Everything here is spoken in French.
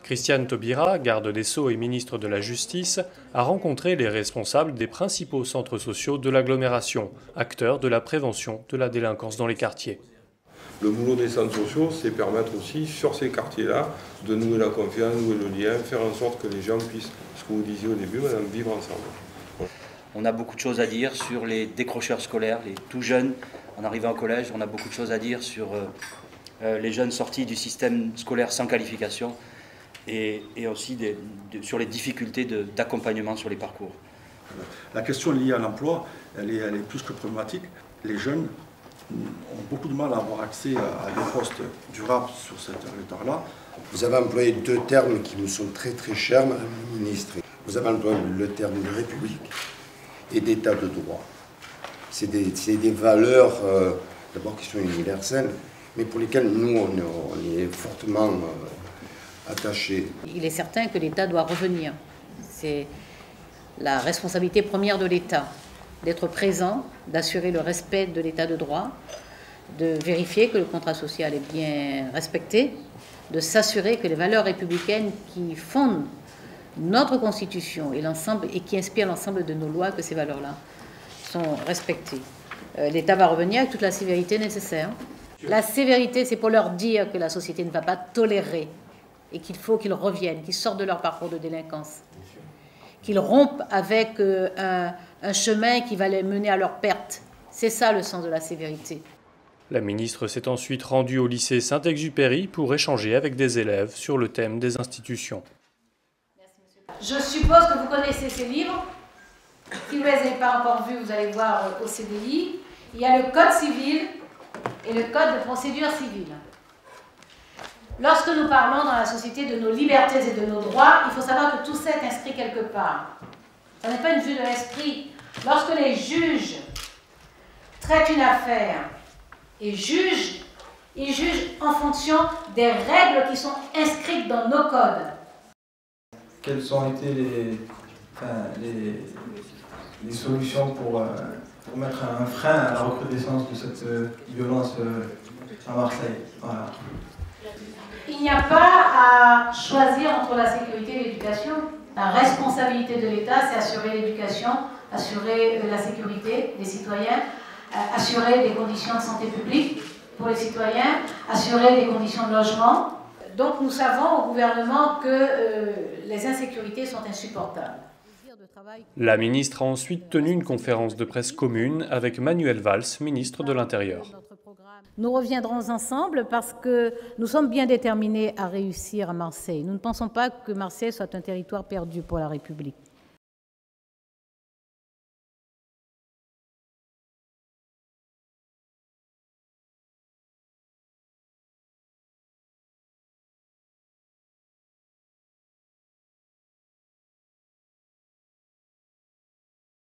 Christiane Taubira, garde des Sceaux et ministre de la Justice, a rencontré les responsables des principaux centres sociaux de l'agglomération, acteurs de la prévention de la délinquance dans les quartiers. Le boulot des centres sociaux, c'est permettre aussi, sur ces quartiers-là, de nouer la confiance, nouer le lien, faire en sorte que les gens puissent, ce que vous disiez au début, madame, vivre ensemble. On a beaucoup de choses à dire sur les décrocheurs scolaires, les tout jeunes en arrivant au collège. On a beaucoup de choses à dire sur les jeunes sortis du système scolaire sans qualification et aussi sur les difficultés d'accompagnement sur les parcours. La question liée à l'emploi, elle est plus que problématique. Les jeunes ont beaucoup de mal à avoir accès à des postes durables sur ce territoire-là. Vous avez employé deux termes qui nous sont très très chers, madame la ministre. Vous avez employé le terme de République et d'État de droit. C'est des valeurs, d'abord qui sont universelles, mais pour lesquelles nous, on est fortement attachés. Il est certain que l'État doit revenir. C'est la responsabilité première de l'État, d'être présent, d'assurer le respect de l'État de droit, de vérifier que le contrat social est bien respecté, de s'assurer que les valeurs républicaines qui fondent notre Constitution et qui inspirent l'ensemble de nos lois, que ces valeurs-là sont respectées. L'État va revenir avec toute la sévérité nécessaire. La sévérité, c'est pour leur dire que la société ne va pas tolérer et qu'il faut qu'ils reviennent, qu'ils sortent de leur parcours de délinquance, qu'ils rompent avec un chemin qui va les mener à leur perte. C'est ça le sens de la sévérité. La ministre s'est ensuite rendue au lycée Saint-Exupéry pour échanger avec des élèves sur le thème des institutions. Je suppose que vous connaissez ces livres. Si vous ne les avez pas encore vus, vous allez voir au CDI. Il y a le Code civil et le Code de procédure civile. Lorsque nous parlons dans la société de nos libertés et de nos droits, il faut savoir que tout ça est inscrit quelque part. Ce n'est pas une vue de l'esprit. Lorsque les juges traitent une affaire et jugent, ils jugent en fonction des règles qui sont inscrites dans nos codes. Quelles ont été les solutions pour mettre un frein à la recrudescence de cette violence à Marseille? Voilà. Il n'y a pas à choisir entre la sécurité et l'éducation. La responsabilité de l'État, c'est assurer l'éducation, assurer la sécurité des citoyens, assurer des conditions de santé publique pour les citoyens, assurer des conditions de logement. Donc nous savons au gouvernement que les insécurités sont insupportables. La ministre a ensuite tenu une conférence de presse commune avec Manuel Valls, ministre de l'Intérieur. Nous reviendrons ensemble parce que nous sommes bien déterminés à réussir à Marseille. Nous ne pensons pas que Marseille soit un territoire perdu pour la République.